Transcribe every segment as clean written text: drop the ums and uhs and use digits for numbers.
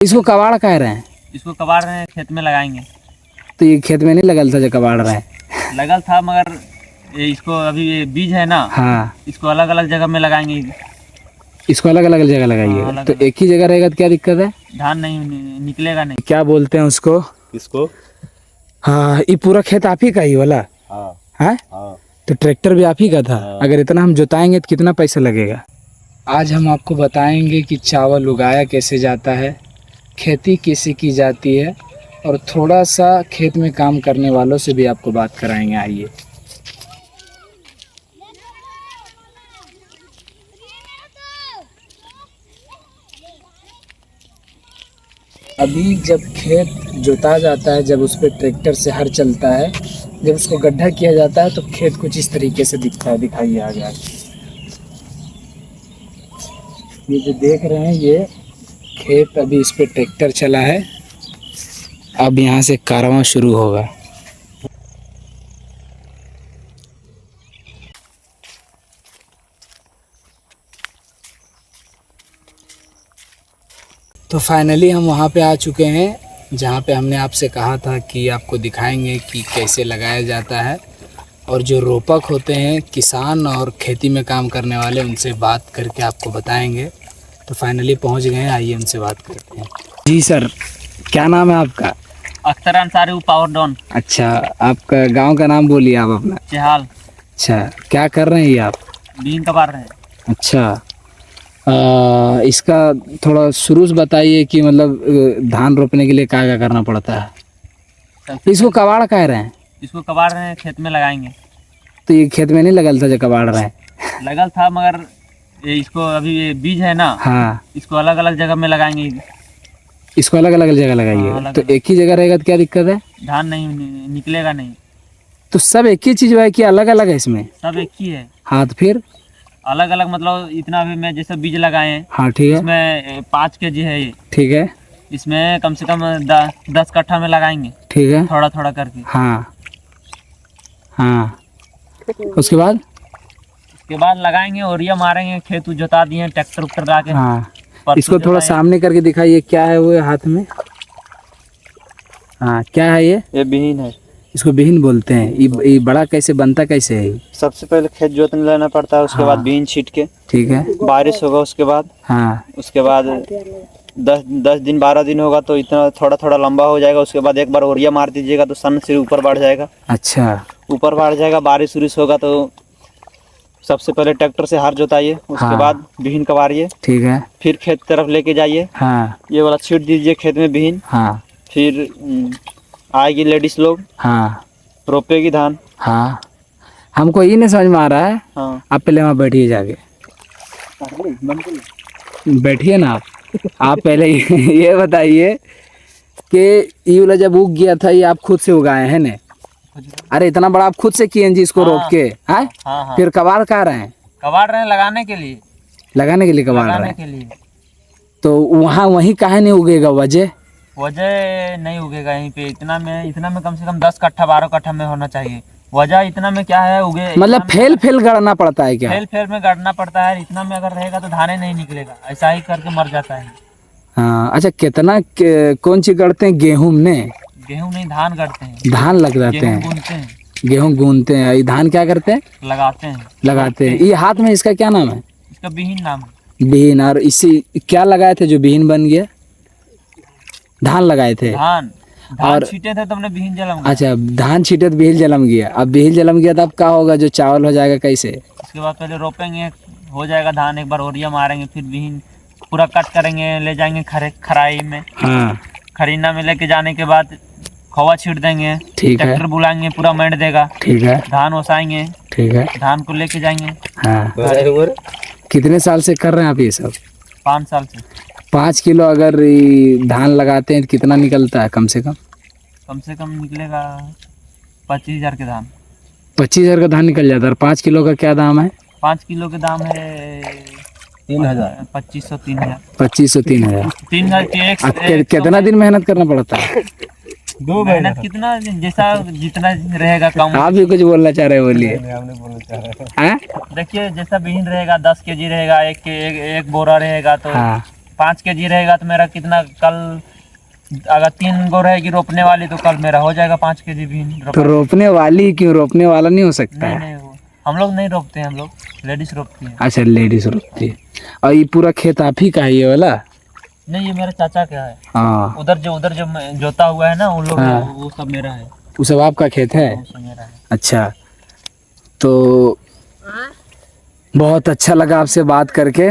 इसको कबाड़ कह रहे हैं? इसको कबाड़ रहे हैं, खेत में लगाएंगे। तो ये खेत में नहीं लगल था जो कबाड़ रहे हैं? लगल था मगर इसको अभी ये बीज है ना, हाँ, इसको अलग अलग जगह में लगाएंगे। इसको अलग अलग जगह लगाइए। अलग तो अलग। एक ही जगह रहेगा तो क्या दिक्कत है? धान नहीं निकलेगा नहीं। क्या बोलते हैं उसको? इसको हाँ, ये पूरा खेत आप ही का ही वाला? हाँ हाँ, हाँ तो ट्रैक्टर भी आप ही का था। अगर इतना हम जोताएंगे तो कितना पैसा लगेगा? आज हम आपको बताएंगे कि चावल उगाया कैसे जाता है, खेती कैसे की जाती है, और थोड़ा सा खेत में काम करने वालों से भी आपको बात कराएंगे। आइए। अभी जब खेत जोता जाता है, जब उस पर ट्रैक्टर से हर चलता है, जब उसको गड्ढा किया जाता है तो खेत कुछ इस तरीके से दिखता है। दिखाइए आगे आगे। ये जो देख रहे हैं ये खेत, अभी इस पे ट्रैक्टर चला है। अब यहाँ से कारवां शुरू होगा। तो फाइनली हम वहाँ पे आ चुके हैं जहाँ पे हमने आपसे कहा था कि आपको दिखाएंगे कि कैसे लगाया जाता है, और जो रोपक होते हैं, किसान और खेती में काम करने वाले, उनसे बात करके आपको बताएंगे। तो फाइनली पहुँच गए हैं, आइए उनसे बात करते हैं। जी सर, क्या नाम है आपका? Akhtar Ansari power down. अच्छा, आपका गांव का नाम बोलिए आप अपना। चेहाल। अच्छा, क्या कर रहे हैं ये आप? बीन कबाड़ रहे हैं। अच्छा, इसका थोड़ा शुरू से बताइए कि मतलब धान रोपने के लिए क्या क्या करना पड़ता है? इसको कबाड़ कह रहे हैं? इसको कबाड़ रहे हैं, खेत में लगाएंगे। तो ये खेत में नहीं लगल था जो कबाड़ रहे हैं? लगल था मगर इसको अभी ये बीज है ना, हाँ, इसको अलग अलग जगह में लगाएंगे। इसको अलग अलग जगह हाँ, लगाइए। अलग तो अलग। एक ही जगह रहेगा तो क्या दिक्कत है? धान नहीं निकलेगा नहीं। तो सब एक ही चीज है कि अलग अलग है इसमें? सब एक ही है। हाँ, तो फिर अलग अलग मतलब इतना भी मैं जैसे बीज लगाए हैं, हाँ ठीक है, इसमें 5 kg है ये। ठीक है, इसमें कम से कम 10 कट्ठा में लगाएंगे, ठीक है, थोड़ा थोड़ा करके। हाँ हाँ। उसके बाद लगाएंगे और ये मारेंगे, खेत जोता दिए ट्रैक्टर उक्टर ला के। हाँ, परसों इसको थोड़ा जोताएं। सामने करके दिखाइए, क्या है वो हाथ में? हाँ, क्या है ये? बीन है। इसको बीन बोलते हैं। ये बड़ा कैसे बनता, कैसे है ये? सबसे पहले खेत जोतने लेना पड़ता है, उसके हाँ। बाद बीन छीट के, ठीक है, बारिश होगा उसके बाद, हाँ, उसके बाद 10 दिन 12 दिन होगा तो इतना थोड़ा थोड़ा लंबा हो जाएगा। उसके बाद एक बार ओरिया मार दीजिएगा तो सन से ऊपर बढ़ जाएगा। अच्छा, ऊपर बढ़ जाएगा। बारिश उरिश होगा तो सबसे पहले ट्रैक्टर से हर जोताइए, उसके हाँ। बाद बीन कबाड़िए, ठीक है, फिर खेत तरफ लेके जाइए, हाँ ये वाला छीट दीजिए खेत में बीन। हाँ फिर आएगी लेडीज लोग, हाँ रोपेगी धान। हाँ। हमको ये नहीं समझ में आ रहा है। हाँ, आप पहले वहाँ बैठिए, जाके बैठिए ना आप पहले ये बताइए कि ये वाला जब उग गया था, ये आप खुद से उगाए हैं ना? अरे इतना बड़ा आप खुद से किए हैं जी इसको? हाँ। रोप के? हाँ, हाँ। फिर कबाड़ कहाँ रहे हैं? कबाड़ रहे हैं लगाने के लिए। लगाने के लिए कबाड़ रहे लगाने हैं? के लिए। तो वहाँ वहीं काहे नहीं उगेगा? वजह नहीं उगेगा यहीं पे। इतना में कम से कम 10 कट्ठा 12 कट्ठा में होना चाहिए। वजह इतना में क्या है, उगे मतलब फेल गड़ना पड़ता है क्या? फेल में गाड़ना पड़ता है। इतना में अगर रहेगा तो धाने नहीं निकलेगा, ऐसा ही करके मर जाता है। हाँ, अच्छा, कितना कौन सी गढ़ते हैं? गेहूं ने? गेहूं नहीं, धान गाड़ते हैं। धान लग जाते गेहूं हैं? बुनते हैं। गेहूं गूंथते हैं। ये धान क्या करते हैं? लगाते हैं। लगाते हैं। ये हाथ में इसका क्या नाम है? इसका बीहीन नाम है। बीन। और इससे क्या लगाए थे जो बीन बन गया? धान लगाए थे? धान और छीटे थे तुमने, बीहीन जलम गया। अच्छा, धान छीटे तो बीहिल जलम गया। अब बीहिल जलम गया तो अब क्या होगा? जो चावल हो जाएगा कैसे? इसके बाद पहले रोपेंगे, हो जाएगा धान, एक बार ओरिया मारेंगे, फिर बीहीन पूरा कट करेंगे, ले जाएंगे खराई में। हाँ, खरीना में लेके जाने के बाद खवा छीट देंगे। ठीक है, ट्रैक्टर बुलाएंगे, पूरा मेंढ देगा। ठीक है, धान ओसाएंगे, ठीक है, धान को लेके जाएंगे। हाँ। कितने साल से कर रहे हैं आप ये सब? 5 साल से। 5 किलो अगर ये धान लगाते हैं तो कितना निकलता है कम से कम? कम से कम निकलेगा 25,000 के धान। 25,000 का धान निकल जाता है। और 5 किलो का क्या दाम है? 5 किलो के दाम है 3,000। 2500 3,000। 2500 3,000। 3,000 के एक कितना दिन मेहनत करना पड़ता है? मेहनत कितना, जैसा जितना रहेगा कम। आप भी कुछ बोलना चाह रहे हैं, बोलिए। हैं? देखिए, जैसा बीहीन रहेगा 10 kg रहेगा, एक बोरा रहेगा तो हाँ, 5 kg रहेगा तो मेरा कितना कल, अगर 3 गो रहेगी रोपने वाली तो कल मेरा हो जाएगा 5 kg भी तो रोपने वाली क्यों, रोपने वाला नहीं हो सकता नहीं है? नहीं, वो हम लोग नहीं रोपते हैं, हम लोग लेडीज रोपती है। अच्छा, लेडीज रोपती है। और ये पूरा खेत आप ही का है ये वाला? नहीं, ये मेरा चाचा का है। हाँ, उधर जो जोता हुआ है ना उन लोग, हाँ। वो सब मेरा है, वो सब आपका खेत है? वो सब मेरा है। अच्छा, तो बहुत अच्छा लगा आपसे बात करके।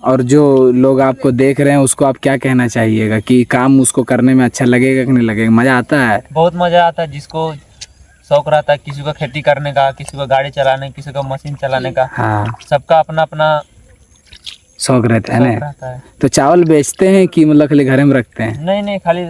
और जो लोग आपको देख रहे हैं उसको आप क्या कहना चाहिएगा कि काम उसको करने में अच्छा लगेगा कि नहीं लगेगा? मज़ा आता है? बहुत मजा आता है, जिसको शौक रहता है, किसी को खेती करने का, किसी को गाड़ी चलाने, किसी को मशीन चलाने का, हाँ, सबका अपना अपना शौक रहता है शौक ना? रहता है। तो चावल बेचते हैं कि मतलब खाली घर में रखते हैं? नहीं नहीं, खाली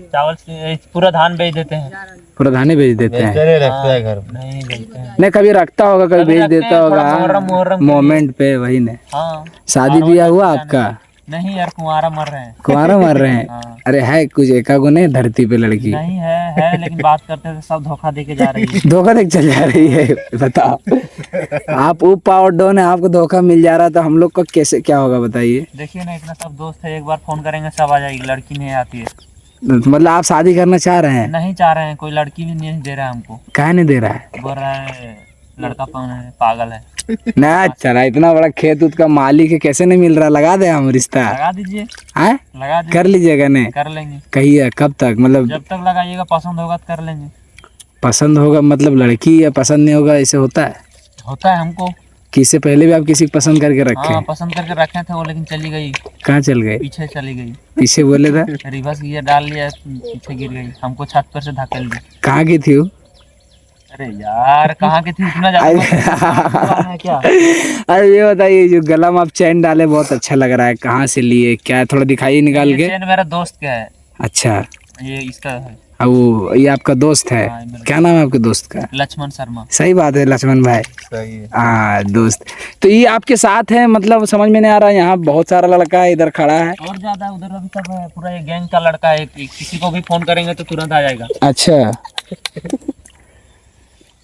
चावल से पूरा धान बेच देते हैं। पूरा धाने बेच देते हैं? रखते हैं घर में। नहीं बेचते हैं। नहीं, कभी रखता होगा, कभी कभी बेच रखते देता हैं, थोड़ा होगा मुहर्रम के लिए। मोमेंट पे, वही ने। हाँ, शादी ब्याह हुआ आपका? नहीं यार, कुंवारा मर रहे हैं। कुंवारा मर रहे हैं? हाँ। अरे है कुछ एकागो नहीं धरती पे लड़की? नहीं है लेकिन बात करते थे सब धोखा दे के जा रही है। धोखा देख चल जा रही है? बताओ, आप ऊप पावर डाउन है, आपको धोखा मिल जा रहा है, तो हम लोग को कैसे क्या होगा बताइए? देखिए ना, इतना सब दोस्त है, एक बार फोन करेंगे सब आ जाएगी, लड़की नहीं आती है। मतलब आप शादी करना चाह रहे हैं? नहीं चाह रहे हैं, कोई लड़की भी नहीं दे रहा है हमको। काहे नहीं दे रहा है? बोल रहा है लड़का कौन है, पागल है। ना चला, इतना बड़ा खेत उत का मालिक है, कैसे नहीं मिल रहा? लगा दे हम रिश्ता। लगा दीजिए, है? लगा दीजिए, कर लीजिएगा ने? कर लेंगे। कहिए कब तक, मतलब जब तक लगाइएगा, पसंद होगा तो कर लेंगे। पसंद होगा मतलब लड़की, या पसंद नहीं होगा ऐसे होता है? होता है हमको। कि इससे पहले भी आप किसी को पसंद करके रखे? हाँ, पसंद करके रखे थे वो, लेकिन चली गई, कहाँ चल गए? पीछे चली गई। पीछे बोले था? रिवर्स गियर डाल लिया, पीछे गिर गई, हमको छत पर से धकेल दी। कहाँ की थी वो? अरे यार, कहाँ की थी, इतना ज्यादा क्या? अरे ये बताइए, जो गला में आप चैन डाले बहुत अच्छा लग रहा है, कहाँ से लिए, क्या है? थोड़ा दिखाइए निकाल ये के। चेन मेरा दोस्त का है। अच्छा, ये इसका है। अब वो ये आपका दोस्त है? हाँ, ये मेरा क्या नाम है आपके दोस्त का? लक्ष्मण शर्मा। सही बात है, लक्ष्मण भाई। सही है। हाँ, दोस्त। तो ये आपके साथ है? मतलब समझ में नहीं आ रहा, यहाँ बहुत सारा लड़का है, इधर खड़ा है। और ज्यादा उधर अभी सब है, पूरा ये गैंग का लड़का है, किसी को भी फोन करेंगे तो तुरंत आ जाएगा। अच्छा,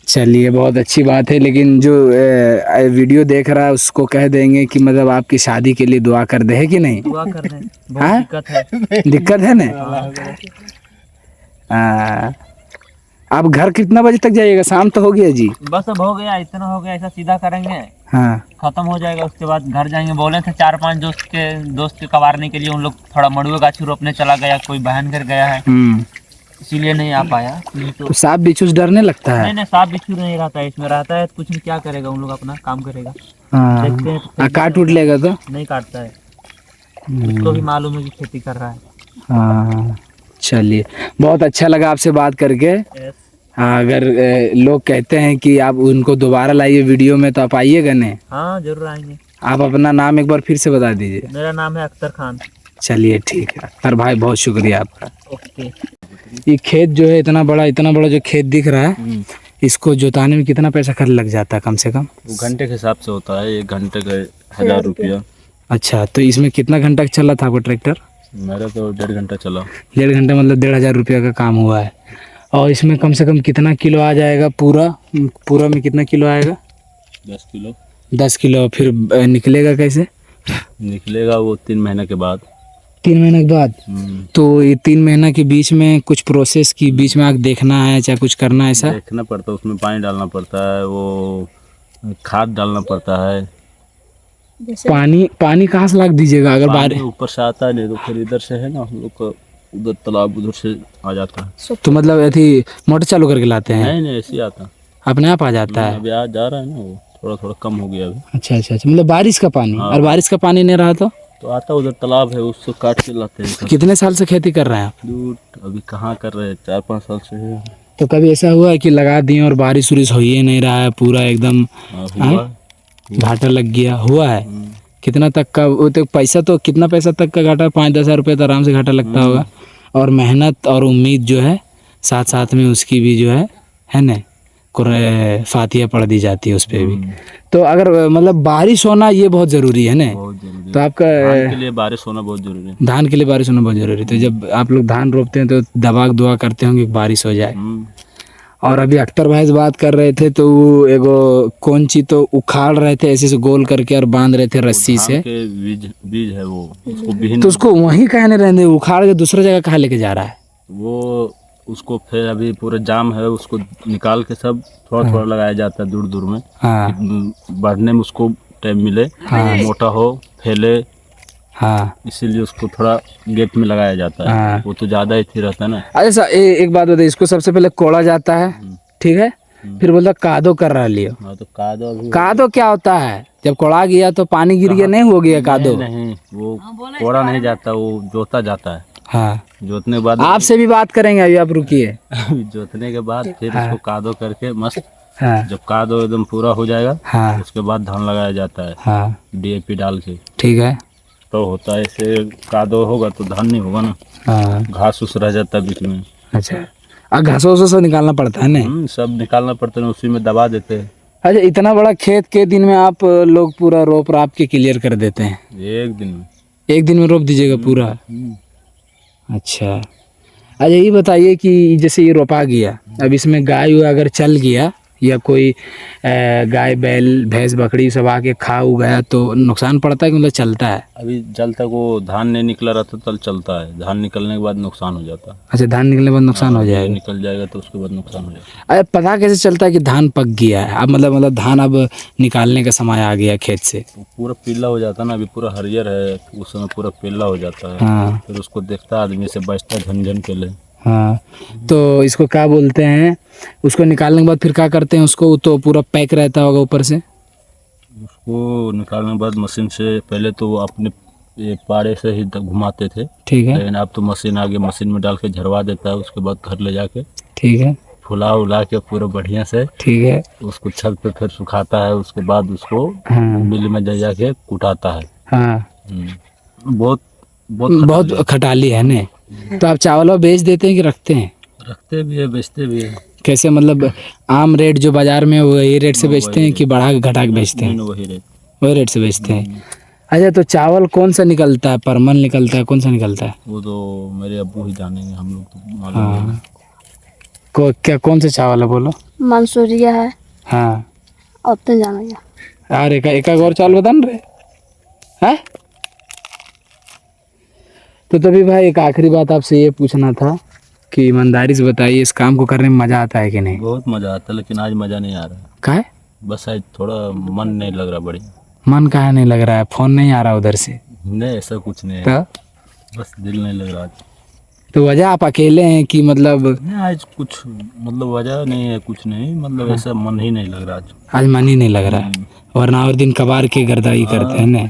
चलिए बहुत अच्छी बात है। लेकिन जो वीडियो देख रहा है उसको कह देंगे कि मतलब आपकी शादी के लिए दुआ कर दे, है कि नहीं? दुआ कर दें, बहुत हाँ? दिक्कत है। दिक्कत है ना? आप घर कितना बजे तक जाइएगा? शाम तो हो गया जी। बस अब हो गया, इतना हो गया, ऐसा सीधा करेंगे, हाँ, खत्म हो जाएगा, उसके बाद घर जाएंगे। बोले थे 4-5 दोस्त के कवारने के लिए, उन लोग थोड़ा मड़ुआ गाछी रोपने चला गया, कोई बहन घर गया है, इसीलिए नहीं आ पाया। नहीं तो तो सांप बिच्छू से डरने लगता है? नहीं, सांप बिच्छू नहीं रहता है इसमें, रहता है कुछ भी, क्या करेगा, उन लोग अपना काम करेगा। हाँ, देखते हैं तो काट उठ लेगा तो? नहीं काटता है, उसको भी मालूम है कि खेती कर रहा है। हाँ, चलिए बहुत अच्छा लगा आपसे बात करके। Yes। हाँ, अगर लोग कहते हैं कि आप उनको दोबारा लाइए वीडियो में, तो आप आइएगा नहीं? हाँ, जरूर आएंगे। आप अपना नाम एक बार फिर से बता दीजिए। मेरा नाम है अख्तर खान। चलिए ठीक है अख्तर भाई, बहुत शुक्रिया आपका। ओके। ये खेत जो है इतना बड़ा जो खेत दिख रहा है, इसको जोताने में कितना पैसा खर्च लग जाता है कम से कम? वो घंटे के हिसाब से होता है, 1 घंटे का 1000 रुपया। अच्छा, तो इसमें कितना घंटा चला था आपका ट्रैक्टर? मेरा तो 1.5 घंटा चला। 1.5 घंटा, मतलब 1500 रुपया का काम हुआ है। और इसमें कम से कम कितना किलो आ जाएगा? पूरा में कितना किलो आएगा? 10 किलो 10 किलो। फिर निकलेगा कैसे? निकलेगा वो 3 महीने के बाद। 3 महीने के बाद? तो ये 3 महीना के बीच में कुछ प्रोसेस की बीच में आग देखना है, चाहे कुछ करना है ऐसा? देखना पड़ता है, उसमें पानी डालना पड़ता है, वो खाद डालना पड़ता है। पानी कहाँ से लाग दीजिएगा अगर पानी बारिश? ऊपर से आता है, नहीं तो फिर इधर से है ना, हम लोग का उधर तालाब उधर से आ जाता है। तो मतलब ऐसी मोटर चालू करके लाते हैं? नहीं ऐसे ही आता, अपने आप आ जाता है? अभी आ जा रहा है ना, वो थोड़ा थोड़ा कम हो गया अभी। अच्छा, मतलब बारिश का पानी? हाँ। और बारिश का पानी नहीं रहा तो आता, उधर तालाब है, उससे काट के लाते हैं। कितने साल से खेती कर रहे हैं आप? दूर अभी कहाँ कर रहे हैं, 4-5 साल से है। तो कभी ऐसा हुआ है कि लगा दिए और बारिश उरिश हो ही नहीं रहा है, पूरा एकदम हुआ घाटा लग गया? हुआ है? कितना तक का? वो तो पैसा, तो कितना पैसा तक का घाटा? 5-10 हज़ार रुपये तो आराम से घाटा लगता होगा। और मेहनत और उम्मीद जो है साथ साथ में, उसकी भी जो है ना, फातिया पढ़ दी जाती है उस पर भी। तो अगर मतलब बारिश होना ये बहुत ज़रूरी है ना? बहुत जरूरी तो आपका धान के लिए बारिश होना बहुत जरूरी है। धान के लिए बारिश होना बहुत ज़रूरी है। तो जब आप लोग धान रोपते हैं तो दबा दुआ करते होंगे कि बारिश हो जाए। और अभी अख्तर भाई से बात कर रहे थे तो वो एगो कौन चीज तो उखाड़ रहे थे ऐसे से गोल करके और बांध रहे थे रस्सी से। धान के बीज बीज है वो, उसको बिहीन तो उसको वहीं कहने रहने उखाड़ के दूसरा जगह कहाँ लेके जा रहा है? वो उसको फिर अभी पूरा जाम है, उसको निकाल के सब थोड़ा थोड़ा लगाया जाता है दूर दूर में। हाँ बढ़ने में उसको टाइम मिले, मोटा हो फैले, हाँ इसीलिए उसको थोड़ा गैप में लगाया जाता है। हाँ। वो तो ज्यादा ही थी रहता है ना। अच्छा एक बात बताइए, इसको सबसे पहले कोड़ा जाता है, ठीक है, फिर बोलता कादो कर रहा लियो। हाँ तो कादो अभी कादो क्या होता है? जब कोड़ा गया तो पानी गिर गया, नहीं हो गया कादो? नहीं, वो कोड़ा नहीं जाता, वो जोता जाता है। हाँ जोतने के बाद आपसे भी बात करेंगे, अभी आप रुकिए। जोतने के बाद फिर उसको कादो करके मस्त, हाँ जब कादो एकदम पूरा हो जाएगा हाँ उसके बाद धान लगाया जाता है हाँ DAP डाल के। ठीक है। तो होता है ऐसे, कादो होगा तो धान नहीं होगा ना, हाँ घास उस रह जाता है बीच में। अच्छा, और घासों से निकालना पड़ता है ना? सब निकालना पड़ता है, उसी में दबा देते हैं। अच्छा, इतना बड़ा खेत के दिन में आप लोग पूरा रोप राप के क्लियर कर देते हैं? एक दिन में। एक दिन में रोप दीजिएगा पूरा? अच्छा। अच्छा ये बताइए कि जैसे ये रोपा गया, अब इसमें गाय अगर चल गया या कोई गाय बैल भैंस बकरी सब आके खा गया तो नुकसान पड़ता है कि मतलब चलता है? अभी जल तक वो धान नहीं निकला रहता तब चलता है, धान निकलने के बाद नुकसान हो जाता है। अच्छा, धान निकलने के बाद नुकसान हो जाएगा? निकल जाएगा तो उसके बाद नुकसान हो जाएगा। अरे पता कैसे चलता है कि धान पक गया है? अब मतलब धान अब निकालने का समय आ गया खेत से? तो पूरा पीला हो जाता है ना, अभी पूरा हरियर है, उस समय पूरा पीला हो जाता है। हाँ फिर उसको देखता आदमी से बचता झनझन के लिए। हाँ। तो इसको क्या बोलते हैं, उसको निकालने के बाद फिर क्या करते हैं? उसको तो पूरा पैक रहता होगा ऊपर से? उसको निकालने के बाद मशीन से, पहले तो वो अपने ये पाड़े से ही घुमाते थे, ठीक है लेकिन अब तो मशीन आ गई, मशीन में डाल के झरवा देता है। उसके बाद घर ले जाके ठीक है फुला उला के पूरा बढ़िया से ठीक है। उसको छत पे फिर सुखाता है। उसके बाद उसको हाँ मिल में जा जाके कुटाता है। हाँ। बहुत बहुत बहुत खटाली है ने। तो आप चावल बेच देते हैं कि रखते हैं? रखते भी है, बेचते भी है। कैसे, मतलब आम रेट जो बाजार में वही रेट से बेचते हैं कि बढ़ा के घटा के बेचते हैं? वही रेट। वही रेट से बेचते हैं। अच्छा, तो चावल कौन सा निकलता है, परमल निकलता है, कौन सा निकलता है? वो तो मेरे अब्बू ही जानेंगे, हम लोग तो मालूम नहीं। हाँ क्या कौन सा चावल है बोलो? मंसूरिया है। हाँ, अब तो जाना गया यार एक और चावल बता रहे हैं। तो तभी भाई एक आखिरी बात आपसे ये पूछना था कि ईमानदारी से बताइए, इस काम को करने में मजा आता है कि नहीं? बहुत मजा आता है, लेकिन आज मजा नहीं आ रहा। का है? बस आज थोड़ा मन नहीं लग रहा बढ़िया। मन काहे नहीं लग रहा है? फोन नहीं आ रहा उधर से? नहीं, ऐसा कुछ नहीं है, तो बस दिल नहीं लग रहा आज। तो वजह आप अकेले हैं कि मतलब? नहीं, आज कुछ मतलब वजह नहीं है, कुछ नहीं, मतलब ऐसा मन ही नहीं लग रहा आज। आज मन ही नहीं लग रहा है, वरना और दिन कबार के गर्दाई करते हैं ना।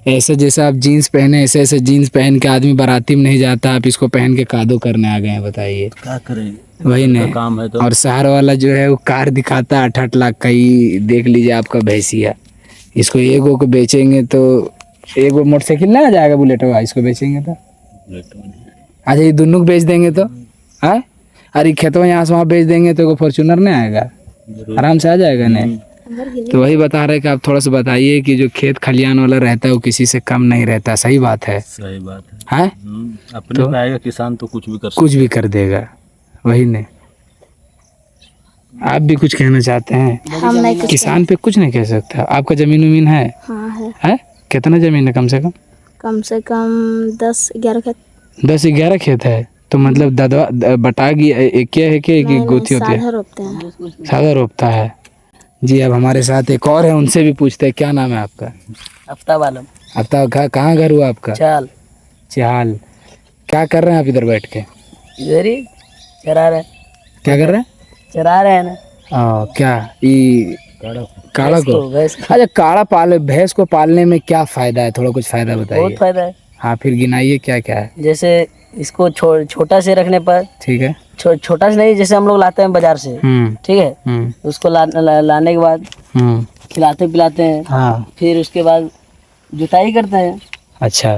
ऐसे जैसे आप जीन्स पहने, ऐसे ऐसे जीन्स पहन के आदमी बाराती में नहीं जाता, आप इसको पहन के कादो करने आ गए हैं, बताइए। क्या करेंगे, वही नहीं काम है तो। और शहर वाला जो है वो कार दिखाता है 8-8 लाख का ही। देख लीजिए आपका भैंसिया, इसको एगो को बेचेंगे तो एगो मोटरसाइकिल ना आ जाएगा बुलेटवा, इसको बेचेंगे तो। अच्छा, ये दोनों को बेच देंगे तो है? अरे खेतों यहाँ से वहाँ बेच देंगे तो फॉर्चूनर नहीं आएगा, आराम से आ जाएगा नहीं? तो वही बता रहे कि आप थोड़ा सा बताइए कि जो खेत खलियान वाला रहता है वो किसी से कम नहीं रहता। सही बात है? सही बात है। है? अपने पे आएगा किसान तो कुछ भी कर सकता कुछ भी कर देगा, वही नहीं। आप भी कुछ कहना चाहते हैं? हम नहीं कुछ किसान पे कुछ नहीं कह सकता। आपका जमीन उमीन है? हाँ है। है? कितना जमीन है? कम से कम 10-11 खेत। 10-11 खेत है? तो मतलब दादा बटा गया एक है कि एक गोती होती है? साधा रोपते हैं। सादा रोपता है जी। अब हमारे साथ एक और है, उनसे भी पूछते हैं। क्या नाम है आपका? आफ्ताब आलम। आफ्ताब, कहाँ घर हुआ आपका? चाल। चाल। क्या कर रहे हैं आप इधर बैठ के? इधर ही चरा रहे। क्या कर रहे हैं? चरा रहे हैं ना। क्या ये काड़ा को? अच्छा, काड़ा पाले भैंस को पालने में क्या फायदा है? थोड़ा कुछ फायदा बताइए। बहुत फायदा है। हाँ, फिर गिनाइए क्या क्या है। जैसे इसको छोटा से रखने पर, ठीक है। छोटा से नहीं, जैसे हम लोग लाते हैं बाजार से, ठीक है, उसको लाने के बाद खिलाते पिलाते हैं। हाँ, फिर उसके बाद जुताई करते हैं। अच्छा,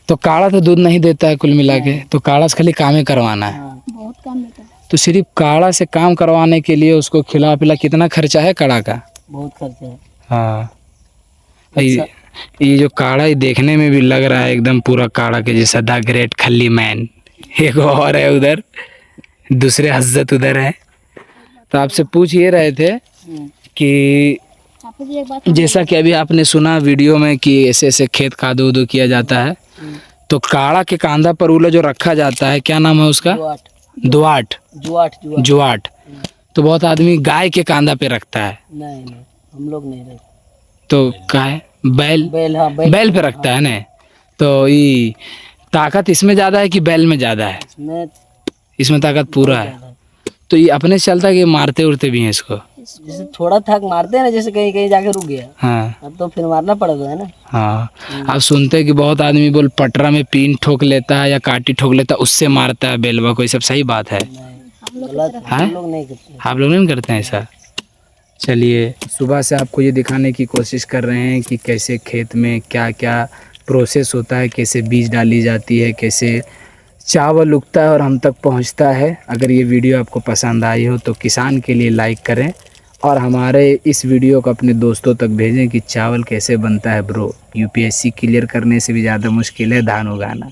तो काड़ा तो दूध नहीं देता है कुल मिला के, तो काड़ा से खाली काम ही करवाना है? बहुत कम देता है। तो सिर्फ काड़ा से काम करवाने के लिए उसको खिला पिला कितना खर्चा है काड़ा का? बहुत खर्चा है। हाँ, ये जो काड़ा ही देखने में भी लग रहा है एकदम पूरा काड़ा के जैसा। द ग्रेट खल्ली मैन। एक और है उधर, दूसरे हजरत उधर है। तो आपसे पूछ ये रहे थे कि जैसा कि अभी आपने सुना वीडियो में कि ऐसे ऐसे खेत कादो उदो किया जाता है, तो काड़ा के कांधा पर उला जो रखा जाता है, क्या नाम है उसका? दुआट। जुआट। तो बहुत आदमी गाय के कांधा पे रखता है। नहीं हम लोग नहीं रखते। तो क्या है? बैल बैल पे रखता है ना। तो ये ताकत इसमें ज़्यादा है कि बैल में ज़्यादा है? इसमें ताकत पूरा है। तो ये अपने से चलता है कि मारते उड़ते भी हैं इसको? जैसे थोड़ा थक मारते हैं ना, जैसे कहीं कहीं जाके रुक गया, हाँ अब तो फिर मारना पड़ेगा है ना। हाँ। आप सुनते हैं कि बहुत आदमी बोल पटरा में पीन ठोक लेता है या काटी ठोक लेता है, उससे मारता है बेलवा को। ये सब सही बात है? हम लोग नहीं करते। आप लोग नहीं करते हैं ऐसा? चलिए, सुबह से आपको ये दिखाने की कोशिश कर रहे हैं कि कैसे खेत में क्या क्या प्रोसेस होता है, कैसे बीज डाली जाती है, कैसे चावल उगता है और हम तक पहुंचता है। अगर ये वीडियो आपको पसंद आई हो तो किसान के लिए लाइक करें और हमारे इस वीडियो को अपने दोस्तों तक भेजें कि चावल कैसे बनता है ब्रो। यूपीएससी क्लियर करने से भी ज़्यादा मुश्किल है धान उगाना।